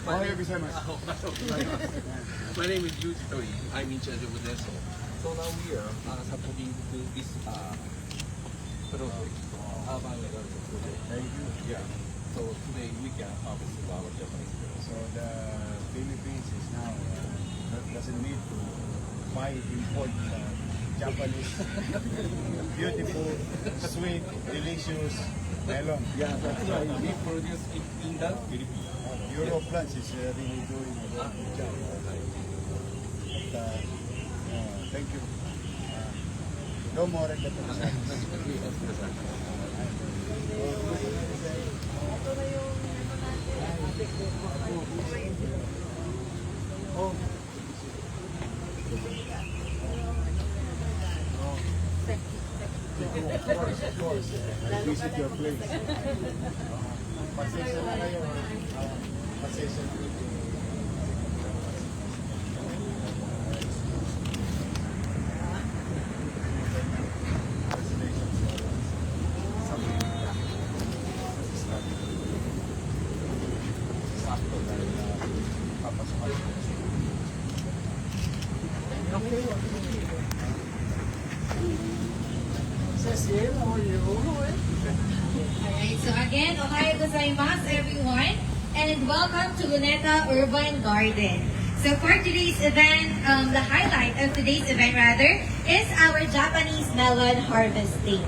My name is Yuji Tori. I'm in charge of Nestle. So now we are supporting to this project, urban agriculture project. Thank you. Yeah. So today we can harvest our Japanese girls. So the Philippines is now doesn't need to buy import Japanese beautiful, sweet, delicious melon. Yeah, that's why we produce it in the Philippines. Europlants is really doing a good job. But, thank you. No more than that. Oh. Of course. I visit your place. Pasensya na kayo. Pasensya na. Cecil, how are you? Alright, so again, ohayo gozaimasu everyone, and welcome to Luneta Urban Garden. So for today's event, the highlight of today's event rather, is our Japanese melon harvesting.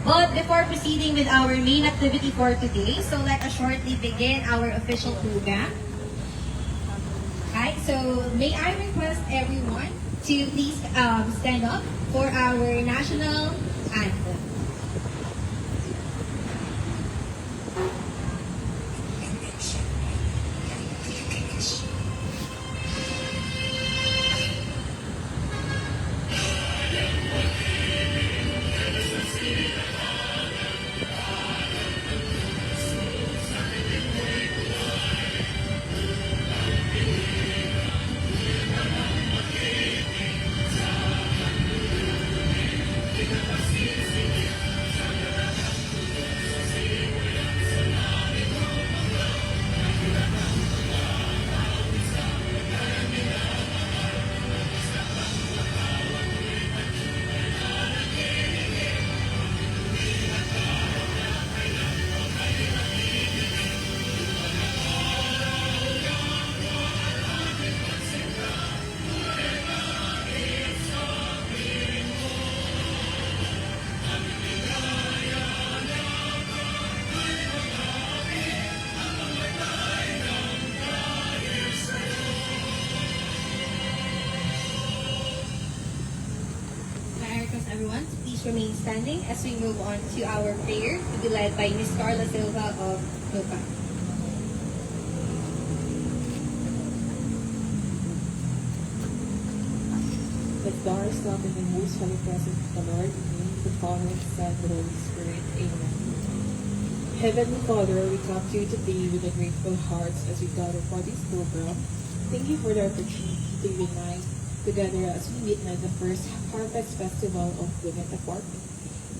But before proceeding with our main activity for today, so let us shortly begin our official program. Alright, so may I request everyone to please stand up for our national anthem. Everyone, please remain standing as we move on to our prayer to be led by Ms. Carla Silva of NOPA. Let God stand in the most holy presence of the Lord, in the name of the Father, and the Son, and the Holy Spirit. Amen. Heavenly Father, we come to you today with a grateful hearts as we gather for this program. Thank you for the opportunity to unite together as we witness the first Harvest Festival of Luneta Park.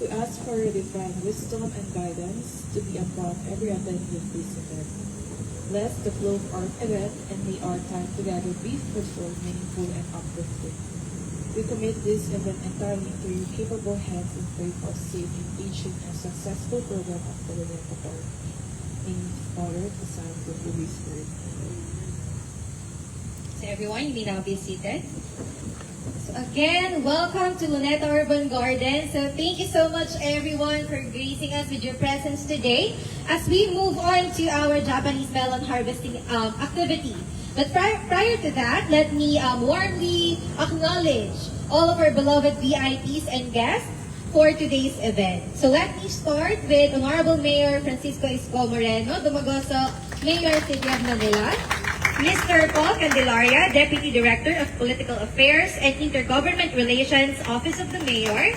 We ask for your divine wisdom and guidance to be upon every attendee of this event. Bless the flow of our event and may our time together be fruitful, meaningful, and uplifting. We commit this event entirely into your capable hands and pray for safe, engaging, and successful program of the Luneta Park. In the Father, the Son, and the Holy Spirit. So everyone, you may now be seated. So again, welcome to Luneta Urban Garden. So thank you so much everyone for gracing us with your presence today as we move on to our Japanese melon harvesting activity. But prior to that, let me warmly acknowledge all of our beloved VIPs and guests for today's event. So let me start with Honorable Mayor Francisco Isko Moreno, Dumagoso Mayor City of Manila, Mr. Paul Candelaria, Deputy Director of Political Affairs and Intergovernment Relations, Office of the Mayor.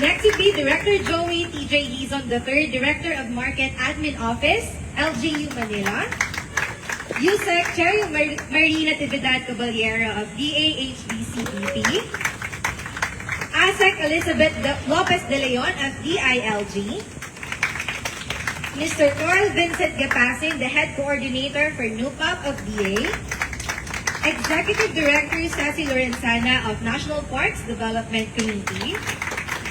Next would be Director Joey T.J. Dizon III, Director of Market Admin Office, LGU Manila. USEC Cherry Marina Tividad Caballero of DAHDCPP. ASEC Elizabeth Lopez de Leon of DILG. Mr. Carl Vincent Gapasin, the Head Coordinator for NUPAP of DA. Executive Director Sassy Lorenzana of National Parks Development Committee.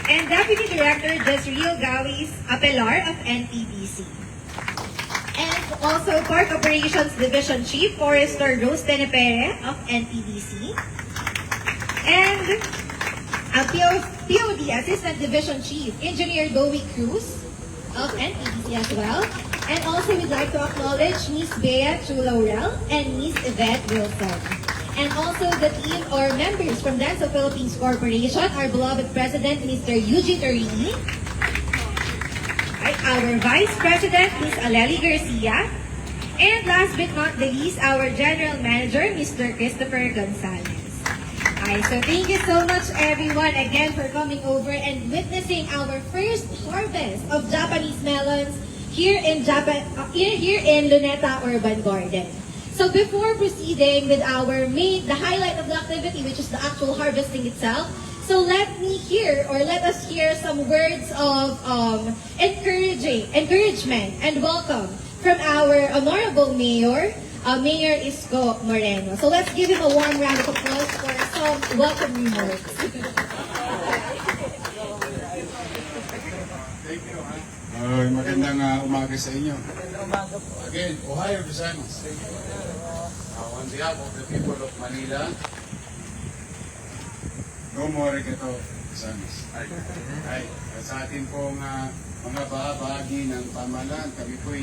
And Deputy Director Jezreel Gawis Apelar of NPDC. And also Park Operations Division Chief Forester Rose Tenepere of NPDC. And POD Assistant Division Chief Engineer Dowie Cruz of NPDC as well. And also we'd like to acknowledge Miss Bea Chulaurel and Miss Yvette Wilson. And also the team or members from Dance of Philippines Corporation, our beloved President, Mr. Eugene Torini. Right, our Vice President, Ms. Aleli Garcia. And last but not the least, our General Manager, Mr. Christopher Gonzalez. Alright, so thank you so much everyone again for coming over and witnessing our first harvest of Japanese melons here in Luneta Urban Garden. So before proceeding with the highlight of the activity, which is the actual harvesting itself, so let us hear some words of encouragement and welcome from our Honorable Mayor, Mayor Isko Moreno. So let's give him a warm round of applause for some welcome remarks. Thank you. Magandang umaga sa inyo. Again, Ohio gozaimasu. On behalf of the people of Manila, no more arigato gozaimasu. Ay, sa atin pong mga bahagi ng pamahalaan, kami po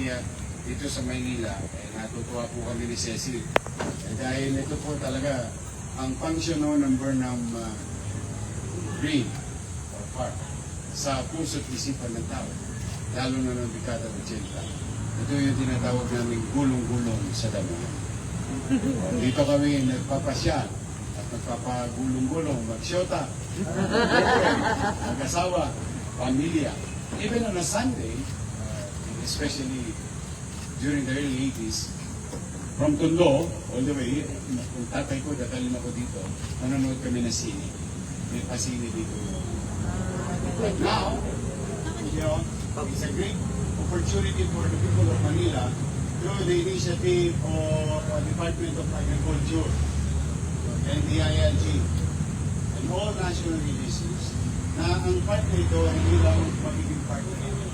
dito sa Maynila, natutuwa po kami ni Cecil. Dahil ito po talaga ang function ng Burnham Green or Park sa puso't isipan ng tao, lalo na ng dekada 80. Ito yung tinatawag namin gulong-gulong sa damuhan. Dito kami nagpapasya at nagpapagulong-gulong, magsyota, mag-asawa, pamilya. Even on a Sunday, especially during the early 80s, from Tondo, all the way, kung tatay ko, datalin ako dito, nanonood kami ng sine. May pasine dito. But now, it's a great opportunity for the people of Manila through the initiative of Department of Agriculture and the ILG and all national agencies na ang part na ito ay hindi lang magiging part na ito.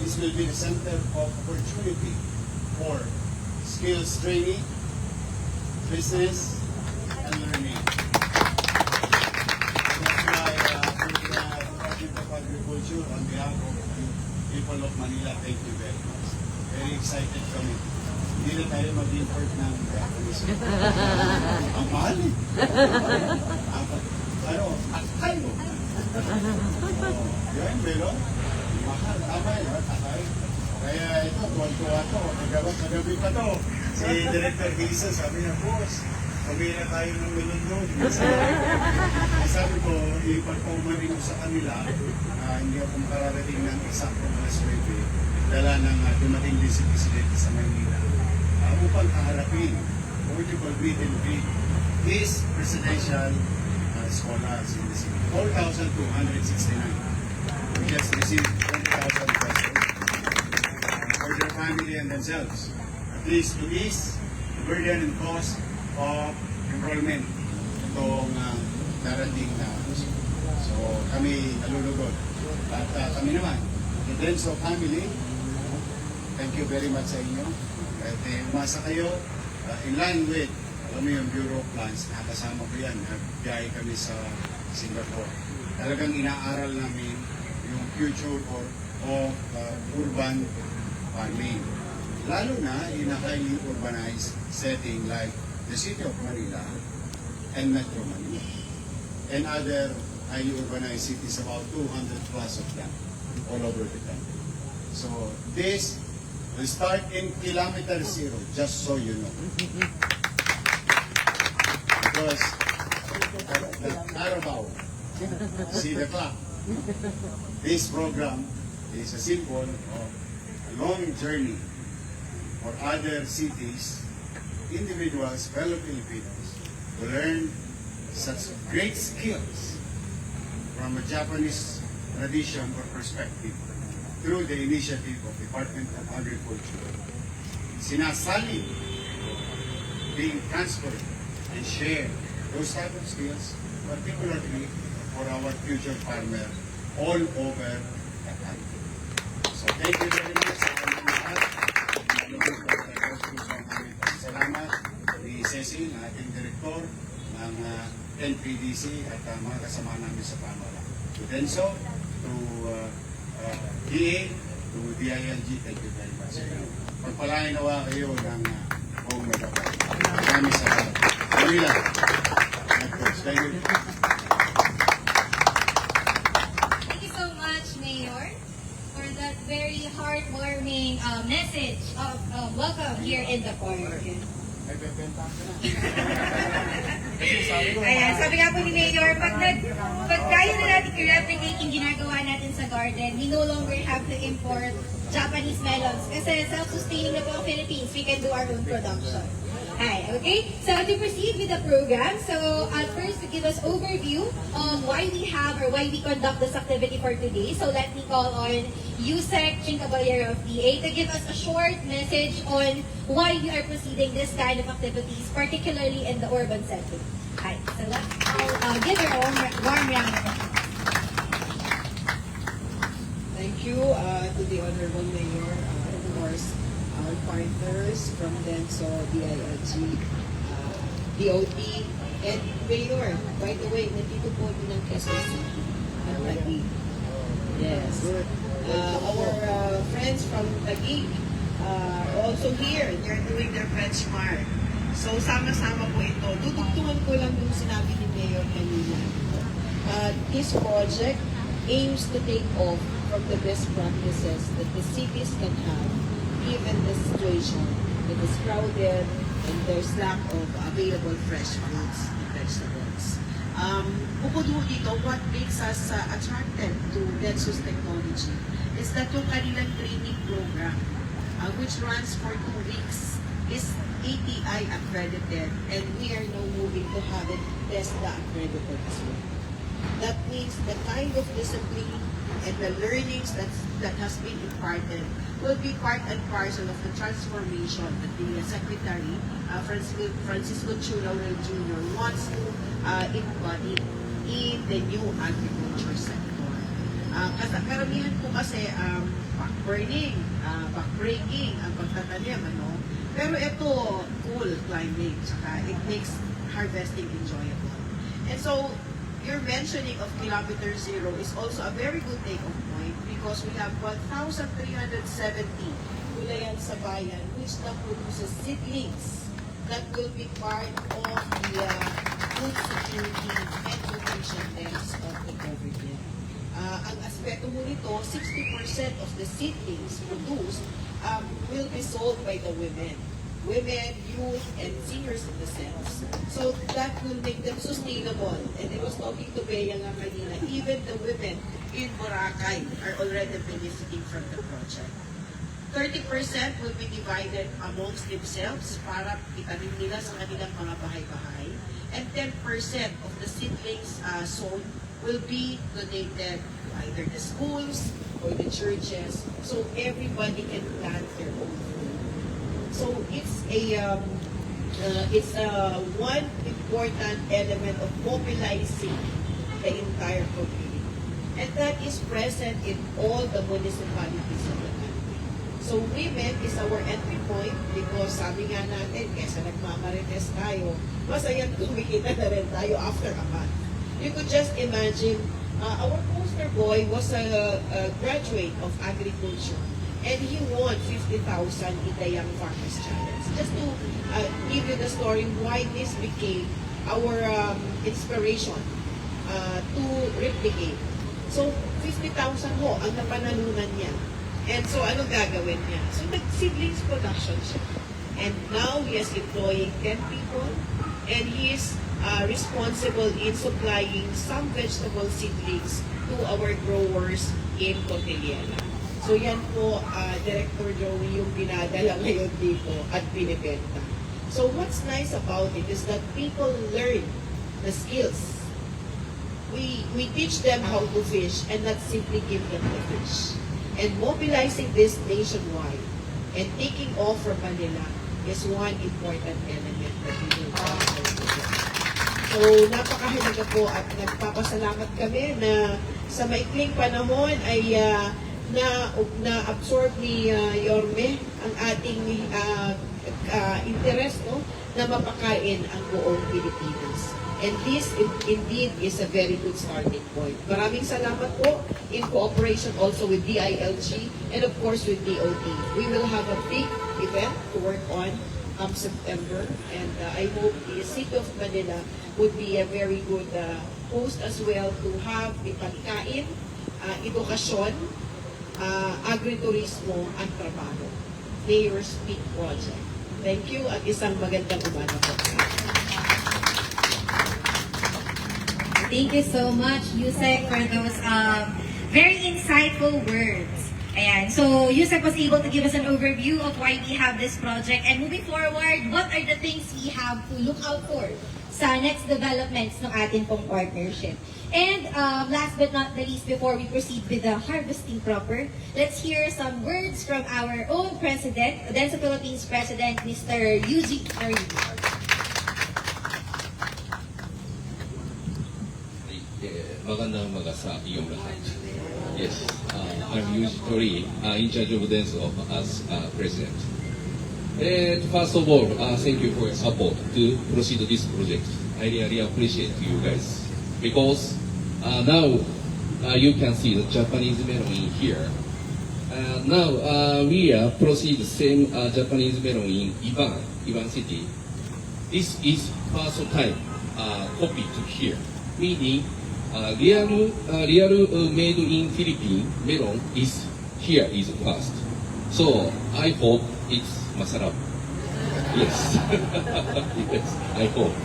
This will be the center of opportunity for skills training, business, and learning. That's why Department of Agriculture, on behalf of the people of Manila, thank you very much. Very excited kami. Hindi na tayo mag-import ng Japanese. Ang mahal eh. Akay mo. Yan, meron. Mahal, tama yun. Akay. Kaya ito, tuwan-tuwa ito. Kagabi pa ito. Si Director Gisa, sabi niya, boss, pamira tayo ng melon doon. Sabi ko, ipagpaumarin ko sa kanila, hindi ako makararating ng eksakto na swebe, dala ng dumating din si Presidente sa Maynila. Upang kaharapin, multiple meet and greet his presidential scholars in the city. 4,269. We just received 20,000 pesos for their family and themselves. At least to ease the burden and cost of enrollment itong darating na. So kami nalulugod. At kami naman, the Denso family, thank you very much sa inyo. At umasa kayo, in line with yung Bureau of Plans, nakasama ko yan, nagbiyahe kami sa Singapore. Talagang inaaral namin yung future of urban farming. Lalo na in a highly urbanized setting like the city of Manila and Metro Manila. And other highly urbanized cities, about 200 plus of them, all over the country. So this will start in kilometer zero, just so you know. Because the Carabao, see the clock. This program is a symbol of a long journey for other cities, individuals, fellow Filipinos, to learn such great skills from a Japanese tradition or perspective through the initiative of Department of Agriculture, sinasali, being transferred and shared those type of skills, particularly for our future farmer all over the country. So thank you very much sa kanyang lahat. Salamat ni Cecil, na ating direktor ng NPDC at mga kasama namin sa Pamala. To Denso, to DA, to DILG, thank you very much. Pagpalain nawa kayo ng buong magabay. Maraming salamat. Manila. Thank you. Thank you so much, Mayor, for that very heartwarming message of welcome here in the park. Ayan, sabi nga po ni Mayor, pag kaya na natin i-replicate yung ginagawa natin sa garden, we no longer have to import Japanese melons kasi self-sustaining na po ang Philippines. We can do our own production. Hi, okay? So to proceed with the program, so first to give us overview on why we have or why we conduct this activity for today. So let me call on Yusek Chincaballero of DA to give us a short message on why we are proceeding this kind of activities, particularly in the urban setting. Hi, so let's give her a warm round of applause. Thank you to the Honorable Mayor, of course, our partners from DENSO, DILG, DOT, and Mayor. By the way, nandito po din ng Quezon City at Taguig. Yes. Our friends from Taguig also here. They're doing their benchmark. So, sama-sama po ito. Dudugtungan ko lang yung sinabi ni Mayor kanina. This project aims to take off from the best practices that the cities can have given the situation that is crowded and there's lack of available fresh fruits and vegetables. Bukod po dito, what makes us attracted to Denso's technology is that yung kanilang training program, which runs for 2 weeks, is ATI accredited, and we are now moving to have it TESDA accredited as well. That means the kind of discipline and the learnings that has been imparted will be part and parcel of the transformation that the Secretary, Francisco Chulaurel Jr. wants to embody in the new agriculture sector. Karamihan po kasi back-burning, back-breaking, ang pagtatanim, ano? Pero ito, cool climate, saka it makes harvesting enjoyable. And so, your mentioning of Kilometer Zero is also a very good take-off point because we have 1,370 gulayan sa bayan which now produces seedlings that will be part of the food security and nutrition lens of the government. Ang aspeto mo nito, 60% of the seedlings produced will be sold by the women, youth, and senior citizens. So that will make them sustainable. And I was talking to Bea nga kanina, even the women in Boracay are already benefiting from the project. 30% will be divided amongst themselves para itanim nila sa kanilang mga bahay-bahay. And 10% of the seedlings sold will be donated to either the schools or the churches, so everybody can plant their own food. So it's one important element of mobilizing the entire community, and that is present in all the municipalities of the country. So women is our entry point because sabi nga natin, kesa nagmamarites tayo, masayang kumikita na rin tayo after a month. You could just imagine, our poster boy was a graduate of agriculture, and he won 50,000 Itayang Farmers Challenge. Just to give you the story why this became our inspiration to replicate. So, 50,000 ho ang napanalunan niya. And so, anong gagawin niya? So, nag-seedlings production siya. And now, he is employing 10 people, and he is responsible in supplying some vegetable seedlings to our growers in Cotillera. So yan po, Director Joey, yung pinadala ngayon dito at binibenta. So what's nice about it is that people learn the skills. We teach them how to fish and not simply give them the fish. And mobilizing this nationwide and taking off from Manila is one important element that we will follow. So, napakahalaga po at nagpapasalamat kami na sa maikling panahon ay na-absorb ni Yorme ang ating interest, no, na mapakain ang buong Pilipinas. And this indeed is a very good starting point. Maraming salamat po in cooperation also with DILG and of course with DOT. We will have a big event to work on September, and I hope the City of Manila would be a very good host as well to have the pagkain, edukasyon, agriturismo at trabaho. Mayor's Peak Project. Thank you at isang magandang umaga po. Thank you so much, Yusek, for those very insightful words. Ayan. So, Yusek was able to give us an overview of why we have this project. And moving forward, what are the things we have to look out for sa next developments ng ating pong partnership? And last but not the least, before we proceed with the harvesting proper, let's hear some words from our own President, Denso Philippines President, Mr. Eugene Toribe. Magandang umaga sa iyong lahat. Yes, I'm Yuji Tori, in charge of Denso as President. And first of all, thank you for your support to proceed this project. I really appreciate you guys. Because now you can see the Japanese melon in here. Now we proceed the same Japanese melon in Iban City. This is first time copy to here, meaning real made in Philippines melon is here is first. So I hope it's masarap. Yes, yes, I hope.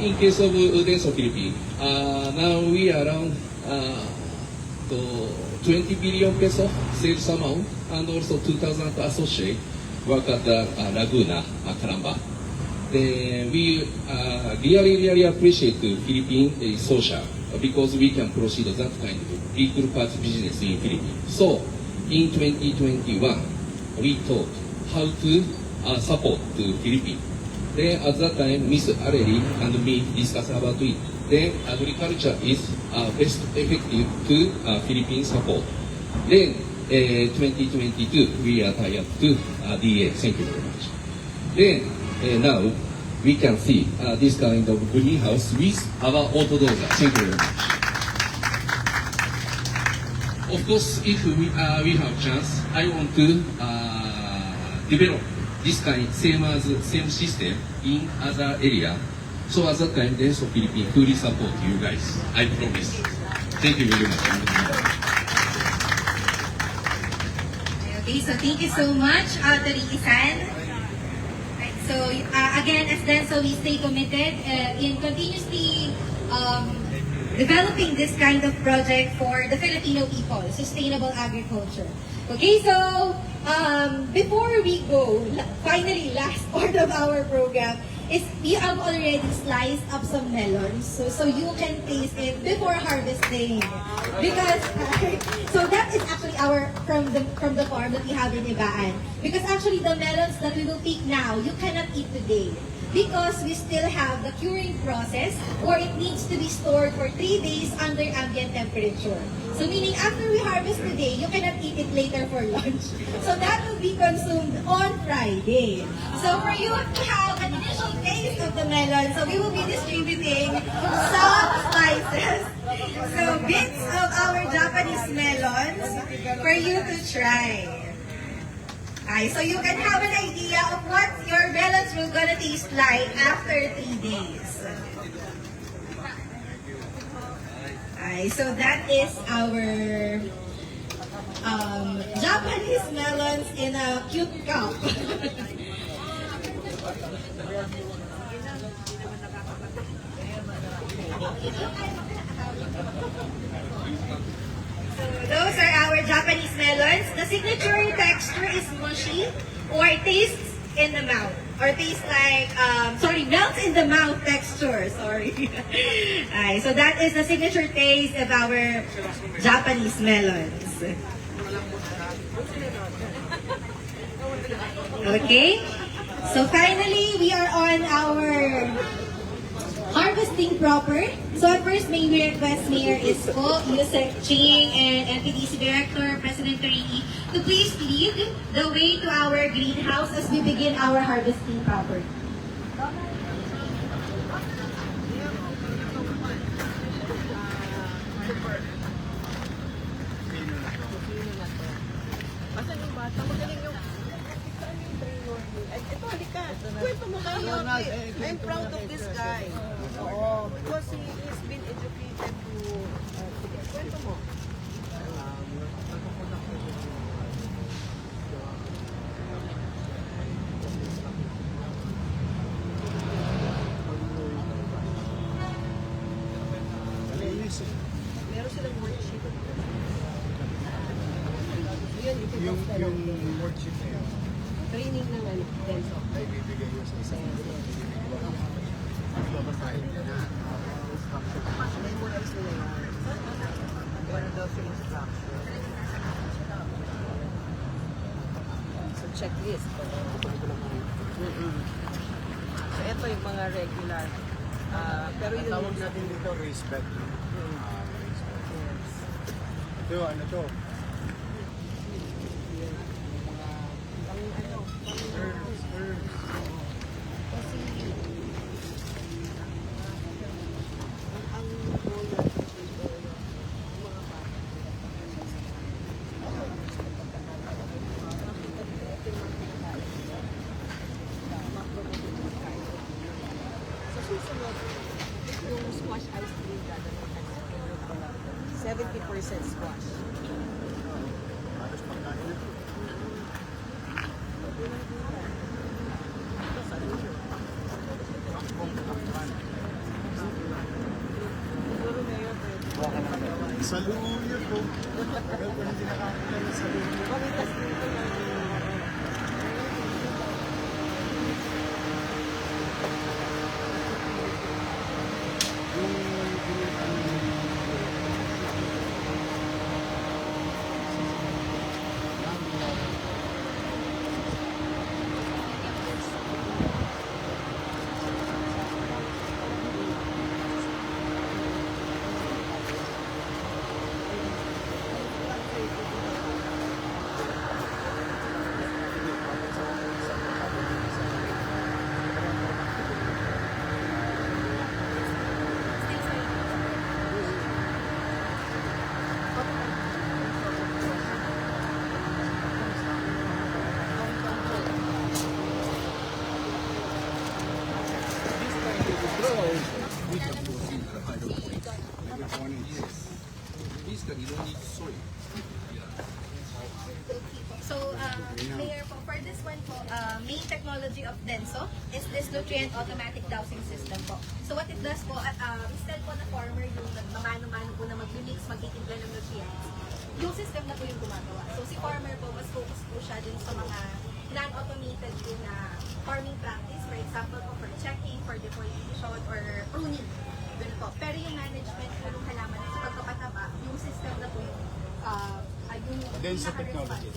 In case of Denso Philippines, now we are around 20 billion peso sales amount, and also 2,000 associates work at the Laguna, Calamba. Then we really appreciate the Philippine social because we can proceed that kind of equal parts business in Philippines. So in 2021, we thought how to support the Philippines. Then at that time, Ms. Areli and me discussed about it. Then agriculture is best effective to Philippine support. Then 2022, we are tied up to DA. Thank you very much. Then now we can see this kind of greenhouse with our autodozer. Thank you very much. Of course, if we have chance, I want to develop this kind same system in other area. So at that time, Denso Philippines fully support you guys. I promise. Thank you very much. Okay, so thank you so much, Tori-san. So again, as Denso, we stay committed in continuously developing this kind of project for the Filipino people, sustainable agriculture. Okay, so before we go, finally, last part of our program is we have already sliced up some melons, so you can taste it before harvesting. Because so that is actually our from the farm that we have in Ibaan. Because actually the melons that we will pick now, you cannot eat today. Because we still have the curing process, or it needs to be stored for 3 days under ambient temperature. So meaning after we harvest today, you cannot eat it later for lunch. So that will be consumed on Friday. So for you to have an initial taste of the melon, so we will be distributing some slices. So bits of our Japanese melons for you to try. So you can have an idea of what your melons will gonna taste like after 3 days. So that is our Japanese melons in a cute cup. So those are our Japanese melons. The signature texture is mushy or tastes in the mouth. or taste like, melts in the mouth texture. Sorry. Ay, so that is the signature taste of our Japanese melons. Okay. So finally, we are on our harvesting proper. So at first, may we request Mayor Isko, Yusek Ching, and NPDC Director, President Tarini, to please lead the way to our greenhouse as we begin our harvesting proper. Asan yung bata? Magaling yung... Saan yung trainer? Ito, halika. Kwento mo kayo. I'm proud of this guy. Oo. Because he's been educated to... Sige, kwento mo. Malinis eh. Meron silang worksheet. Yun, Yung worksheet na yun, training ng ano, Denso. ay bibigay yun sa isang babasahin niya na. Memorize nila yan. Meron daw sa instruction. So, checklist. So, ito yung mga regular. Pero yun Tawag natin dito respect. Respect. Ito, ano to? Sa susunod, yung squash ice cream gagawin natin. 70% squash. Halos pagkain na. Saluyot po. Tagal ko na hindi nakakita ng saluyot. Basically, you don't need soy. So, Mayor po, for this one po, main technology of Denso is this nutrient automatic dowsing system po. So what it does po, instead po na farmer yung nagmamano-mano po na mag-mix, magtitimpla ng nutrients, yung system na po yung gumagawa. So si farmer po, mas focus po siya din sa mga non-automated po na farming practice. For example po, for checking, for defoliation, or pruning. Doon po. Pero yung management po ng halaman sa pagpapataba, yung system na po yung Denso technology.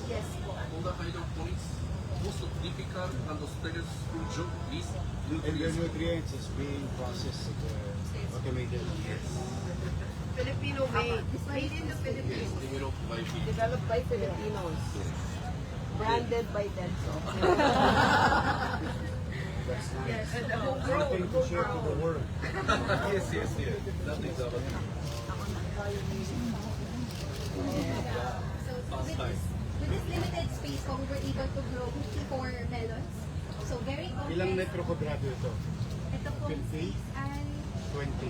Yes po. All the kind of points, most difficult and stressful job is And the nutrients is being processed automated. Filipino made. Made in the Philippines. developed by me. Developed by Filipinos. Branded by Denso. That's nice. Yes. And the homegrown. Something to share to the world. Yes. That is our So with this limited space po, we were able to grow 54 melons. So very complex. Ilang metro kwadrado ito? Ito po 50? 6 and 20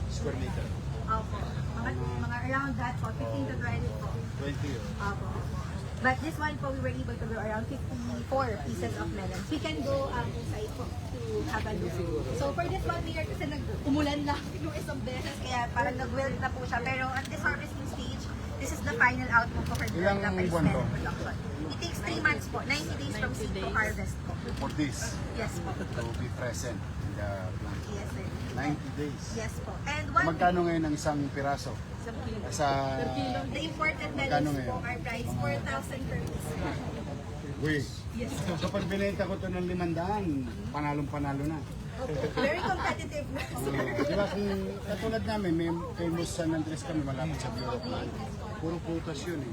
square meter. opo. Mga around that po, 15 to 20 po. 20 Opo. But this one po, we were able to grow around 54 pieces of melons. We can go inside po to have a look. So for this one year, kasi umulan lang yung isang beses, kaya parang nag-wilt na po siya. Pero at this harvesting stage, This is the final output po for the Ilang Japanese buwan to? melon production. It takes 3 months po, 90 days from seed to harvest po. For this, Yes po. to be present in the plant. Yes, sir. 90 days. Yes po. And one Magkano ngayon ang isang piraso? Sa... the imported Magkano melons po ngayon? are priced 4,000 per piece. Uy, Yes. so pag binenta ko ito ng 500, panalong-panalo na. Very competitive na. Di ba kung katulad namin, may famous San Andres kami malapit sa Bureau Plant. Puro prutas yun eh.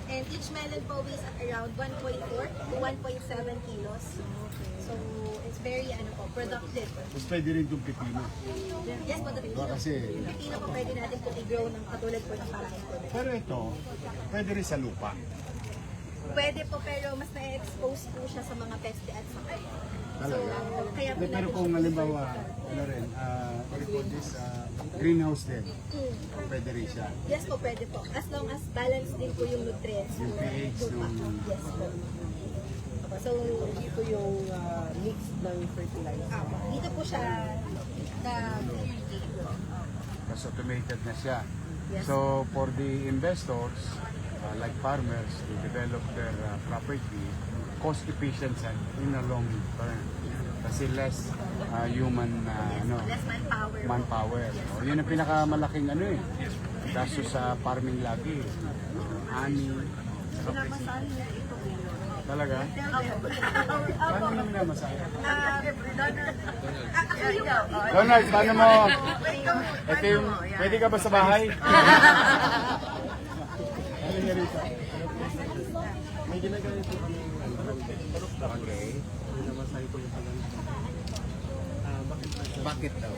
And each melon po weighs at around 1.4 to 1.7 kilos. So, it's very productive. Tapos pwede rin itong pipino. Yes po, the Diba pipino. kasi, Yung pipino po pwede natin po i-grow ng katulad po ng parang po. pero ito, pwede rin sa lupa. Pwede po pero mas na-expose po siya sa mga peste at sakit. So, Talaga. kaya po Pero natin kung siya halimbawa, ano rin, what do you call this, greenhouse din, pwede rin siya. Yes po, pwede po. As long as balance din po yung nutrients. Yung po. pH nung... Yes po. So, dito yung mix ng fertilizer. Dito po siya na-irrigate po. Mas automated na siya. Yes. So for the investors, like farmers, to develop their property, cost efficient siya in a long term. Kasi less human Less manpower. manpower. O, yun ang pinakamalaking gasto sa farming lagi. Ani, saka Pinamasahe niya ito. talaga? Paano mo minamasahe? Actually, Donald, paano mo? Ito yung, pwede ka ba sa bahay? Ano niya rito? May ginagamit po okay. Bakit daw?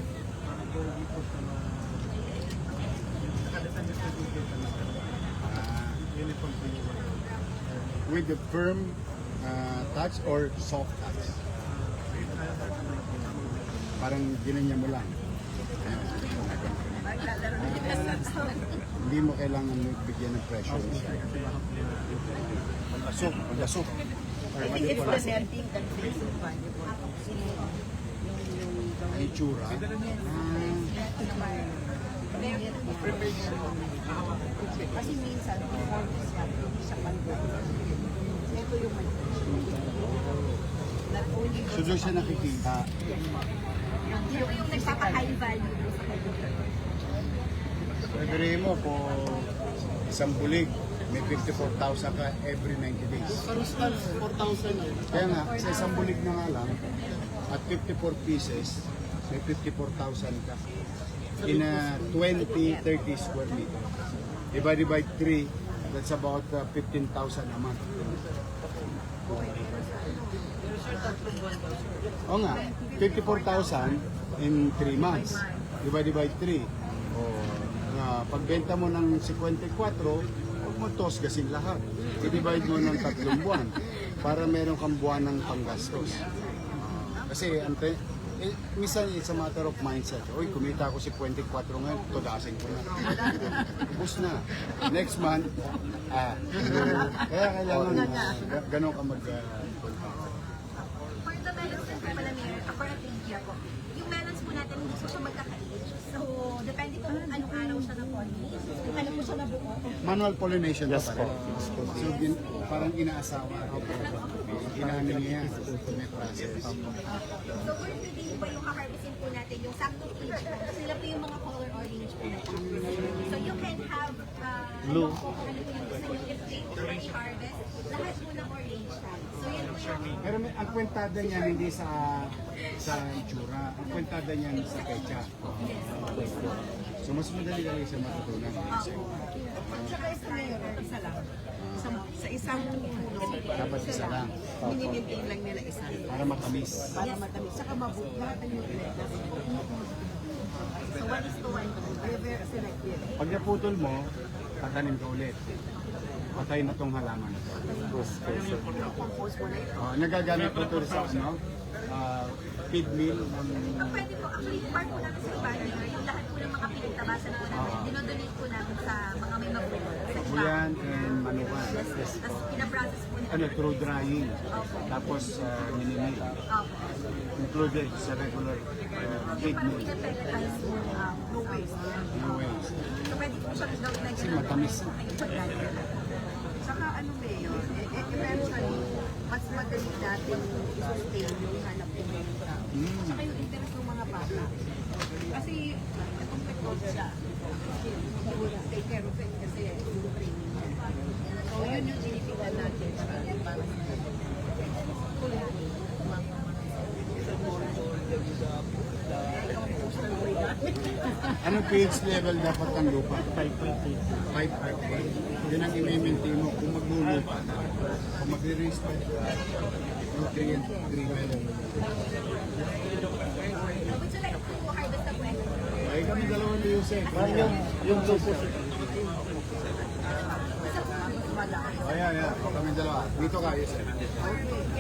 With the firm touch or soft touch? Parang ginanya mo lang. Hindi mo kailangan bigyan ng pressure. Malasok, malasok. It's the netting that makes it valuable. Ay, tsura. Kasi minsan, performance yan, hindi siya convert. Ito yung not only So doon siya nakikita. yung nagpapa-high value po sa kanya. Pwede mo po isang bulig, may 54,000 ka every 90 days. Kaya nga, sa isang bulig na nga lang, at 54 pieces, may 54,000 ka. In a 20-30 square meter. Divided by 3, that's about 15,000 a month. O nga, 54,000 in 3 months. Divided by 3. O, pagbenta mo ng 54, huwag mo tosgasin lahat. I-divide mo ng 3 buwan para meron kang buwan ng panggastos. Kasi minsan it's a matter of mindset. Uy, kumita ako 54 ngayon, tugasin ko na. Ubus na. Next month, kaya kailangan ganon ka mag... For the melons din po pala meron, for a year po. Yung melons po natin, hindi po siya magkaka-age. So, depende po kung anong araw siya na-pollinate. Kung ano po siya nabuo. Manual pollination yes, pa rin. So, parang inaasawa. Inaano niya. May process. So, for today po yung ka-harvesting po natin, yung saktong age po, sila po yung mga color orange po na siya. So, you can have blue. Ano po yung gusto nyo i-harvest. Lahat po ng orange tag. So, yan po yung... Pero ang kwentada niya hindi sa itsura. Ang kwentada niya sa pecha. So, mas madali lang siya matutunan. Tsaka isa ngayon, isa lang. Sa isang puno, Dapat isa lang. minimintain lang nila isa. Para matamis. Para matamis. Saka mabuhat ang nutrients. So, what is the one? They're very selective. Pag naputol mo, tatanim ka ulit. Patay na tong halaman. Compose mo na ito. Nagagamit po ito sa feed meal. Pwede po, actually, part po natin sa iba, yung lahat po ng mga pinagtabasan po namin, dinodonate po namin sa mga may magulo. Sa iba. Buyan and manukan. Tapos pinaprocess po namin. Ano, through drying. Opo. Tapos minimil. Opo. Included sa regular feed Parang meal. pinapeletize po, no waste. No waste. So pwede po siyang gawin na Kasi matamis. yung pagkain. Saka ano Mayor, eventually, mas madali natin i-sustain yung hanap ng mga tao. Saka yung interest ng mga bata. Kasi, itong technology, he will take care of it kasi yung training niya. So, yun yung tinitingnan natin para sa Anong pH level dapat ang lupa? 5.8. Yun ang i-maintain mo kung maglulupa na. Kung magre-raise pa nutrient driven. Would you like to harvest the plant? Ay kami dalawang ni Jose. Yung lupo. Ayan, ayan. O kami dalawa. Dito ka, Jose.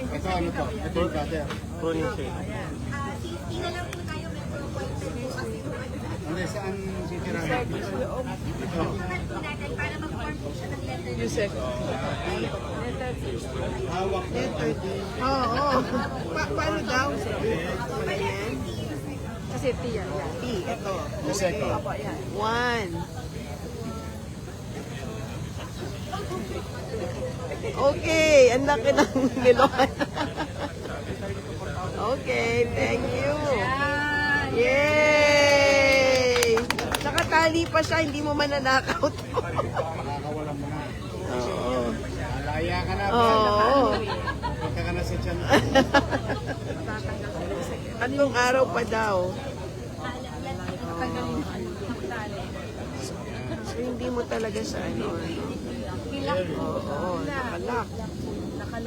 Ito ano to? Ito yung cutter. Tina lang po tayo medyo pointed po kasi Hindi, saan titirahin? Ito. natin para mag-form po siya ng letter. Yusek. Hawak na. Paano daw? Kasi P yan. P, ito. Jose ko. One. Okay, ang laki ng melon. Okay, thank you. Yay! Nakatali pa siya, hindi mo mananakaw to. Makakawalan mo na. Oo. Malaya ka na ba? Oo. Punta ka na sa tiyan. Anong araw pa daw? So, hindi mo talaga sa ano. Oo, nakalak.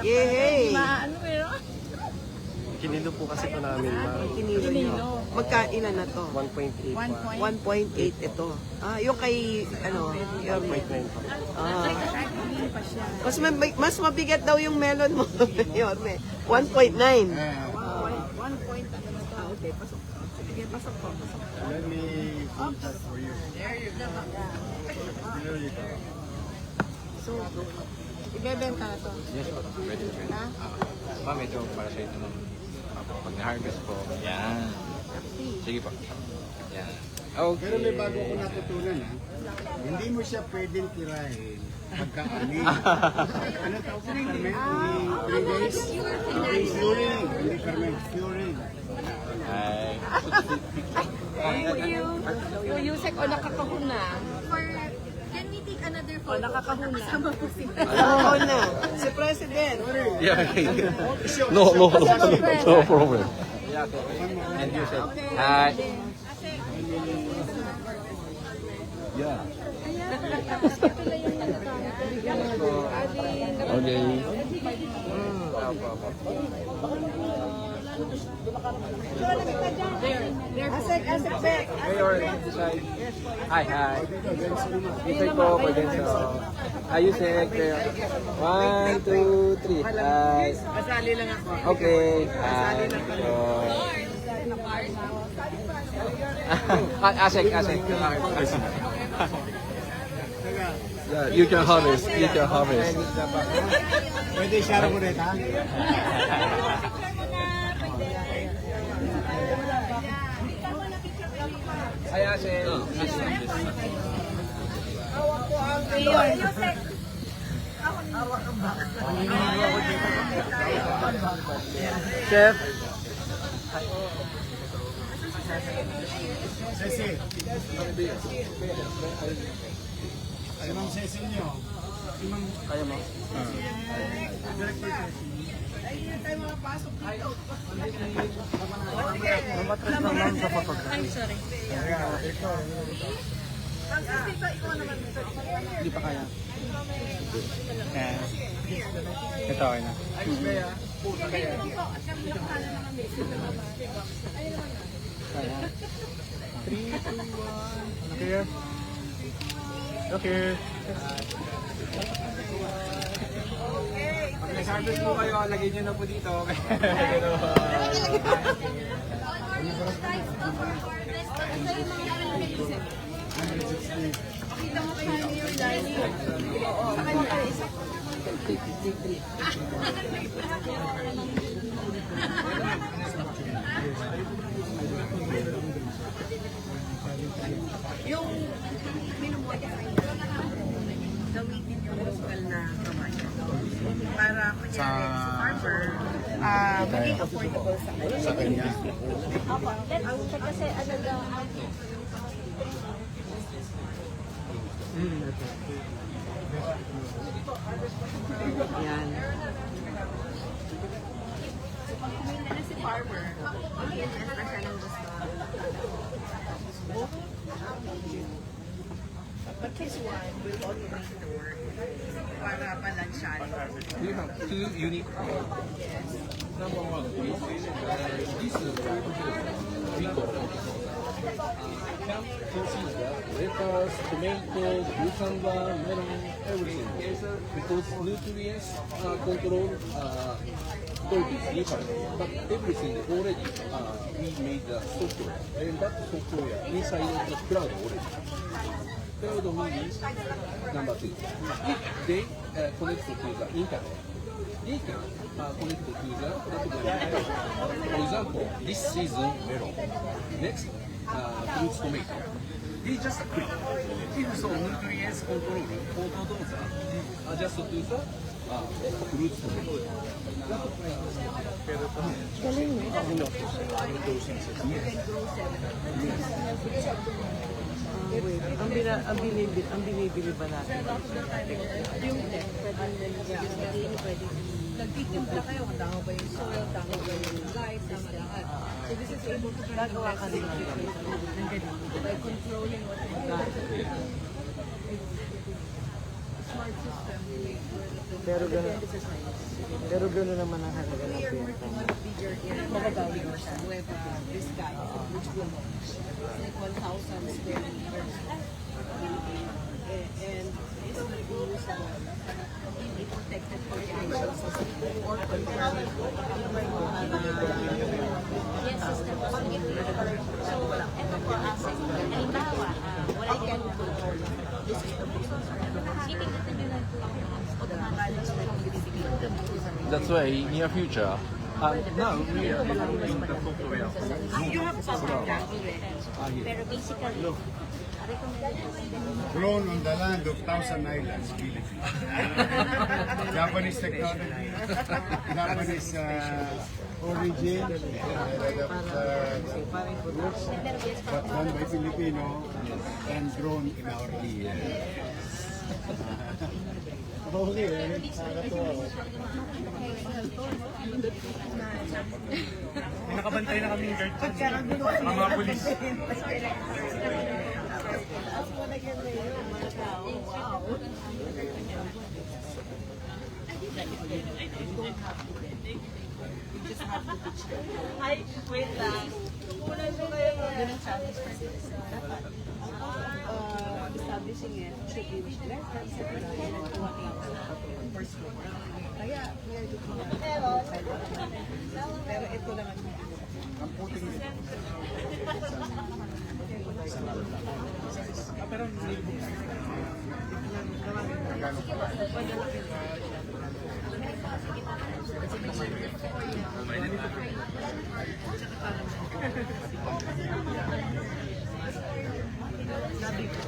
Yay! Kinilo po kasi ito namin, Kinilo nyo. Magkailan na to? 1.8. 1.8 ito. Ah, yung kay, ano, Yorme. 1.9. Ah. Mas mabigat daw yung melon mo, Yorme. 1.9. Let me put that for you. There you go. So, ibebenta na to. Yes po, pwede po. Medyo para sa ito naman. Pag na-harvest po, yan. Sige po. Yan. Okay. Pero may bago ko natutunan ha. Hindi mo siya pwedeng tirahin pagka-ani. Ano tawag sa ferment? 3 days? Curing. Hindi ferment, curing. Ay. Yusek o nakakahuna. Can we take another photo? Nakakasama po sila. Oo na. Si President. Yeah, okay. No problem. Yeah, okay. And you said, hi. Yeah. Okay. Asek back. Mayor, side. Hi. Isay po, Predenso. Ayusek. 1, 2, 3. Hi. Kasali lang ako. Okay. Hi. Asek. Yeah, you can harvest. Pwede share mo rin ha? Hi, Asek. Chef. Ceci. Ay, Ma'am Cecil nyo. Si Ma'am... Kaya mo? Director Cecil. Mamatras na lang sa papag. Hindi pa kaya. Ito okay na. Okay. Okay. Pag nag-harvest mo kayo, lagay nyo na po dito. guys go for harvest. Ito yung mga Pakita mo kay Honey yung dining. Oo. Sa kanya ka isa. yung minumodify gamitin yung local na kabayo. Para kunyari sa farmer, maging affordable sa kanya. Sa kanya. Opo. Kasi ano daw, Yan. pag kumita na si farmer, mag-invest na siya ng gusto. But this one will automate the work para balansyan. We have two unique products. Number one, this is we call camp consists lettuce, tomato, cucumber, melon, everything. Because nutrients are controlled totally different, but everything already we made the software, and that software inside of the cloud already. Cloud means number two. If they connect to the internet, they can connect to the network. For example, this season melon, next fruits tomato. They just click. If so nutrients control for those just to the fruits tomato. Ang binibili ba natin? Yung tech, pwede nagtitimpla kayo kung tama ba yung soil, tama ba yung light, tama lahat. So this is able to Gagawa ka rin ng by controlling what you got. Smart system, we make sure that the Pero gano'n naman ang halaga ng we are pera. working on a bigger area, Magagaling or sa Nueva Vizcaya, which will launch. It's like 1,000 square meters. And this will be used in a protected cultivation system or controlled. Yes, system. So, ito po, halimbawa, wala can control this is the business or shipping natin yun lang po automatic na binibigay. That's why in near future, now we are developing the software. You have something that already. Pero basically, Grown on the land of Thousand Islands, Philippines. Japanese technology, Japanese origin, roots, but done by Filipino and grown in our land. Okay, nakakatuwa ko. Nakabantay na kami guard dyan. Mga pulis. Ay, wait lang. Una so kayo ganun challenge for this. Establishing it should be less than 7 first floor. Kaya, we are looking at pero ito lang ang puting Pero sabi ko,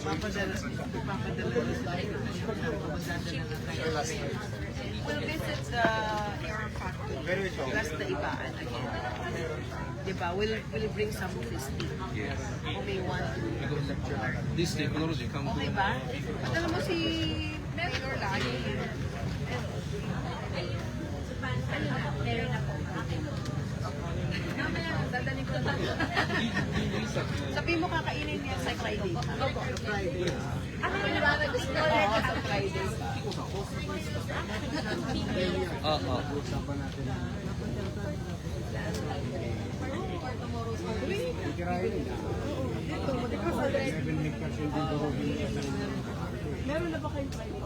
papadala we'll visit the air factory plus the ibaan again. Diba? We'll bring some of this tea. Yes. Kung may want to. This technology comes Okay ba? At alam mo si Mayor lagi. meron na po. Mamaya, dadaling ko na. Sabi mo kakainin niya sa Friday. Friday. Ano yung mga gusto Oo, sa Friday. Meron Meron na ba kayong Friday?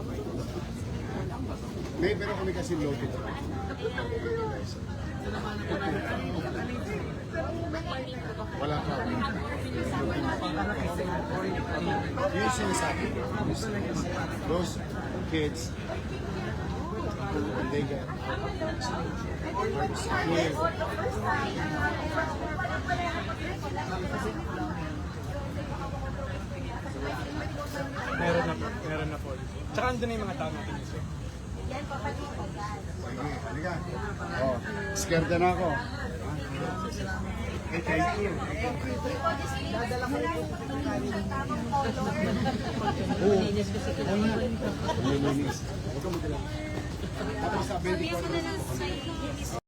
May pero kami kasi loaded. Wala ka. Yung sinasabi. Those kids, when they get Meron na po. Tsaka andun na yung mga tao natin. Yan, papatid ko yan. sige, halika. Oh, scared na ako. Eh, thank you. Dadala ko yung tamang color. Nilinis. Huwag ka magdala. Tapos sa 24 Sabihan ko na lang sa